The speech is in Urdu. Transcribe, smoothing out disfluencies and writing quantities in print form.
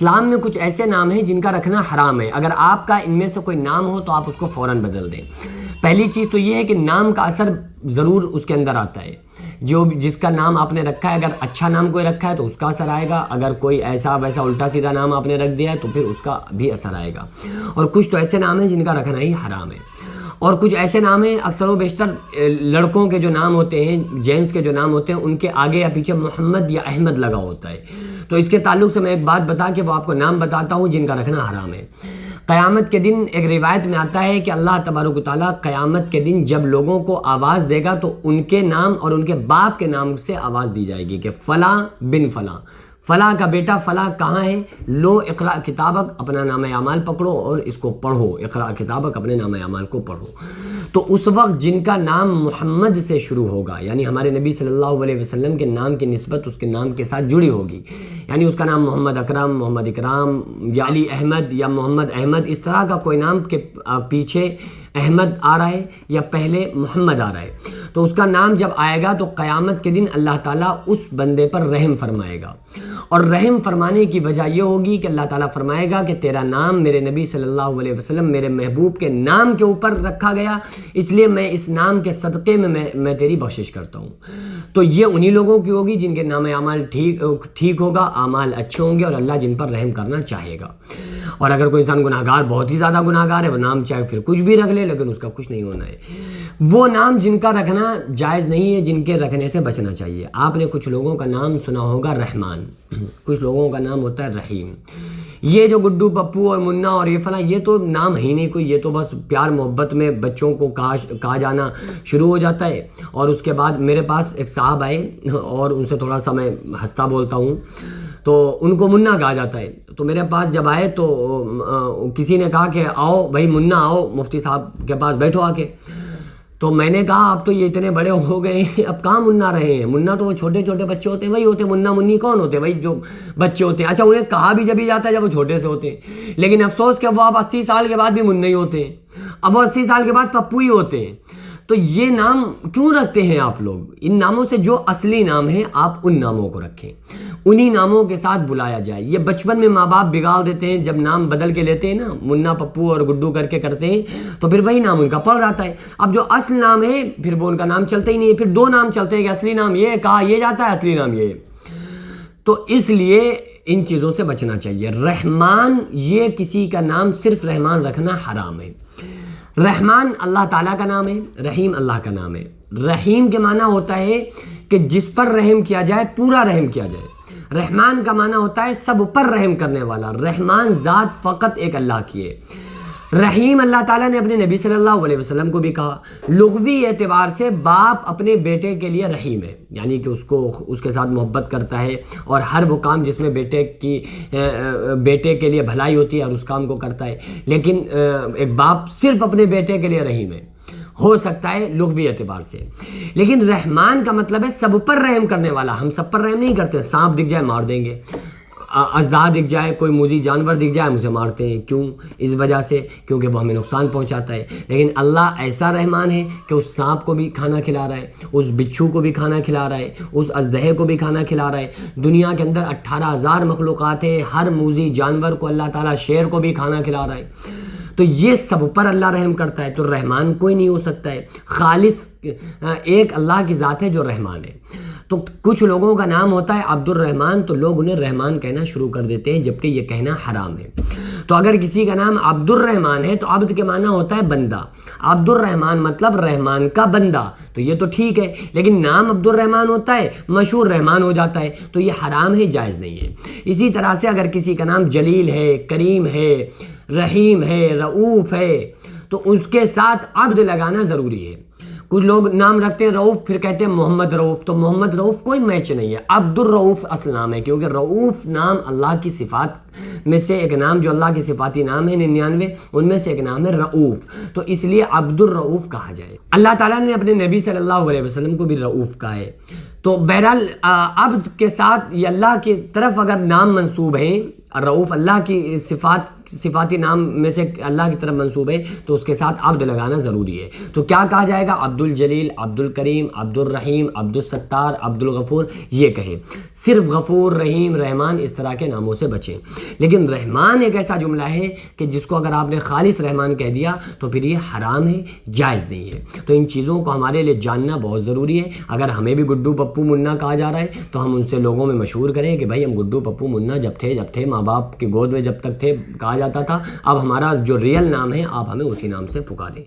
اسلام میں کچھ ایسے نام ہیں جن کا رکھنا حرام ہے، اگر آپ کا ان میں سے کوئی نام ہو تو آپ اس کو فوراً بدل دیں۔ پہلی چیز تو یہ ہے کہ نام کا اثر ضرور اس کے اندر آتا ہے، جس کا نام آپ نے رکھا ہے، اگر اچھا نام کوئی رکھا ہے تو اس کا اثر آئے گا، اگر کوئی ایسا ویسا الٹا سیدھا نام آپ نے رکھ دیا ہے تو پھر اس کا بھی اثر آئے گا۔ اور کچھ تو ایسے نام ہیں جن کا رکھنا ہی حرام ہے، اور کچھ ایسے نام ہیں اکثر و بیشتر لڑکوں کے جو نام ہوتے ہیں، جینٹس کے جو نام ہوتے ہیں، ان کے آگے یا پیچھے محمد یا احمد لگا ہوتا ہے۔ تو اس کے تعلق سے میں ایک بات بتا کے وہ آپ کو نام بتاتا ہوں جن کا رکھنا حرام ہے۔ قیامت کے دن ایک روایت میں آتا ہے کہ اللہ تبارک و تعالیٰ قیامت کے دن جب لوگوں کو آواز دے گا تو ان کے نام اور ان کے باپ کے نام سے آواز دی جائے گی کہ فلاں بن فلاں، فلاں کا بیٹا فلاں کہاں ہے، لو اقرا کتابک، اپنا نامہ اعمال پکڑو اور اس کو پڑھو، اقرا کتابک، اپنے نامہ اعمال کو پڑھو۔ تو اس وقت جن کا نام محمد سے شروع ہوگا، یعنی ہمارے نبی صلی اللہ علیہ وسلم کے نام کی نسبت اس کے نام کے ساتھ جڑی ہوگی، یعنی اس کا نام محمد اکرم، محمد اکرام یا علی احمد یا محمد احمد، اس طرح کا کوئی نام کے پیچھے احمد آ رہا ہے یا پہلے محمد آ رہا ہے، تو اس کا نام جب آئے گا تو قیامت کے دن اللہ تعالیٰ اس بندے پر رحم فرمائے گا، اور رحم فرمانے کی وجہ یہ ہوگی کہ اللہ تعالیٰ فرمائے گا کہ تیرا نام میرے نبی صلی اللہ علیہ وسلم، میرے محبوب کے نام کے اوپر رکھا گیا، اس لیے میں اس نام کے صدقے میں تیری بخشش کرتا ہوں۔ تو یہ انہی لوگوں کی ہوگی جن کے نام اعمال ٹھیک ہوگا، اعمال اچھے ہوں گے اور اللہ جن پر رحم کرنا چاہے گا۔ اور اگر کوئی انسان گناہ گار، بہت ہی زیادہ گناہ گار ہے، وہ نام چاہے پھر کچھ بھی رکھ لے لیکن اس کا کچھ نہیں ہونا ہے۔ وہ نام جن کا رکھنا جائز نہیں ہے، جن کے رکھنے سے بچنا چاہیے۔ آپ نے کچھ لوگوں کا نام سنا ہوگا رحمان، کچھ لوگوں کا نام ہوتا ہے رحیم۔ یہ جو گڈو پپو اور منا اور یہ فلاں، یہ تو نام ہی نہیں کوئی، یہ تو بس پیار محبت میں بچوں کو کہا جانا شروع ہو جاتا ہے۔ اور اس کے بعد میرے پاس ایک صاحب آئے اور ان سے تھوڑا سا میں ہنستا بولتا ہوں، تو ان کو منا کہا جاتا ہے۔ تو میرے پاس جب آئے تو کسی نے کہا کہ آؤ بھائی منا، آؤ مفتی صاحب کے پاس بیٹھو آ کے۔ تو میں نے کہا اب تو یہ اتنے بڑے ہو گئے ہیں، اب کہاں منا رہے ہیں، منا تو وہ چھوٹے چھوٹے بچے ہوتے ہیں، وہی ہوتے ہیں منا منی، کون ہوتے ہیں وہی جو بچے ہوتے ہیں۔ اچھا انہیں کہا بھی جب ہی جاتا ہے جب وہ چھوٹے سے ہوتے ہیں، لیکن افسوس کہ وہ اب 80 سال کے بعد بھی منا ہی ہوتے ہیں، اب وہ 80 سال کے بعد پپو ہی ہوتے ہیں۔ تو یہ نام کیوں رکھتے ہیں آپ لوگ؟ ان ناموں سے جو اصلی نام ہے آپ ان ناموں کو رکھیں، انہی ناموں کے ساتھ بلایا جائے۔ یہ بچپن میں ماں باپ بگاڑ دیتے ہیں، جب نام بدل کے لیتے ہیں نا، منا پپو اور گڈو کر کے کرتے ہیں تو پھر وہی نام ان کا پڑ جاتا ہے۔ اب جو اصل نام ہے پھر وہ ان کا نام چلتا ہی نہیں ہے، پھر دو نام چلتے ہیں کہ اصلی نام یہ کہا یہ جاتا ہے، اصلی نام یہ۔ تو اس لیے ان چیزوں سے بچنا چاہیے۔ رحمان، یہ کسی کا نام صرف رحمان رکھنا حرام ہے۔ رحمان اللہ تعالیٰ کا نام ہے، رحیم اللہ کا نام ہے۔ رحیم کے معنی ہوتا ہے کہ جس پر رحم کیا جائے پورا رحم کیا جائے۔ رحمان کا معنی ہوتا ہے سب پر رحم کرنے والا۔ رحمان ذات فقط ایک اللہ کی ہے۔ رحیم اللہ تعالیٰ نے اپنے نبی صلی اللہ علیہ وسلم کو بھی کہا۔ لغوی اعتبار سے باپ اپنے بیٹے کے لیے رحیم ہے، یعنی کہ اس کے ساتھ محبت کرتا ہے اور ہر وہ کام جس میں بیٹے کے لیے بھلائی ہوتی ہے اور اس کام کو کرتا ہے۔ لیکن ایک باپ صرف اپنے بیٹے کے لیے رحیم ہے، ہو سکتا ہے لغوی اعتبار سے، لیکن رحمان کا مطلب ہے سب پر رحم کرنے والا۔ ہم سب پر رحم نہیں کرتے، سانپ دکھ جائے مار دیں گے، اژدہا دکھ جائے، کوئی موذی جانور دکھ جائے ہم اسے مارتے ہیں، کیوں؟ اس وجہ سے کیونکہ وہ ہمیں نقصان پہنچاتا ہے۔ لیکن اللہ ایسا رحمان ہے کہ اس سانپ کو بھی کھانا کھلا رہا ہے، اس بچھو کو بھی کھانا کھلا رہا ہے، اس اژدہے کو بھی کھانا کھلا رہا ہے۔ دنیا کے اندر 18,000 مخلوقات ہیں، ہر موذی جانور کو اللہ تعالیٰ، شیر کو بھی کھانا کھلا رہا ہے۔ تو یہ سب پر اللہ رحم کرتا ہے، تو رحمان کوئی نہیں ہو سکتا ہے، خالص ایک اللہ کی ذات ہے جو رحمان ہے۔ تو کچھ لوگوں کا نام ہوتا ہے عبد الرحمن، تو لوگ انہیں رحمان کہنا شروع کر دیتے ہیں جبکہ یہ کہنا حرام ہے۔ تو اگر کسی کا نام عبد الرحمن ہے تو عبد کے معنی ہوتا ہے بندہ، عبد الرحمن مطلب رحمان کا بندہ، تو یہ تو ٹھیک ہے، لیکن نام عبد الرحمن ہوتا ہے مشہور رحمان ہو جاتا ہے، تو یہ حرام ہے، جائز نہیں ہے۔ اسی طرح سے اگر کسی کا نام جلیل ہے، کریم ہے، رحیم ہے، رؤوف ہے، تو اس کے ساتھ عبد لگانا ضروری ہے۔ کچھ لوگ نام رکھتے ہیں رؤوف پھر کہتے ہیں محمد رؤوف، تو محمد رؤوف کوئی میچ نہیں ہے، عبد الرؤوف اصل نام ہے، کیونکہ رؤوف نام اللہ کی صفات میں سے ایک نام، جو اللہ کی صفاتی نام ہے 99 ان میں سے ایک نام ہے رؤوف، تو اس لیے عبد الرؤوف کہا جائے۔ اللہ تعالیٰ نے اپنے نبی صلی اللہ علیہ وسلم کو بھی رؤوف کہا ہے۔ تو بہرحال عبد کے ساتھ یہ اللہ کی طرف اگر نام منسوب ہیں، رؤوف اللہ کی صفاتی نام میں سے اللہ کی طرف منسوب ہے، تو اس کے ساتھ عبد لگانا ضروری ہے۔ تو کیا کہا جائے گا؟ عبد الجلیل، عبد الکریم، عبد الرحیم، عبد الستار، عبد الغفور، یہ کہیں۔ صرف غفور، رحیم، رحمان اس طرح کے ناموں سے بچیں۔ لیکن لیکن رحمان ایک ایسا جملہ ہے کہ جس کو اگر آپ نے خالص رحمان کہہ دیا تو پھر یہ حرام ہے، جائز نہیں ہے۔ تو ان چیزوں کو ہمارے لیے جاننا بہت ضروری ہے۔ اگر ہمیں بھی گڈو پپو منا کہا جا رہا ہے تو ہم ان سے لوگوں میں مشہور کریں کہ بھائی ہم گڈو پپو منا جب تھے ماں باپ کی گود میں جب تک تھے کہا جاتا تھا، اب ہمارا جو ریئل نام ہے آپ ہمیں اسی نام سے پکاریں۔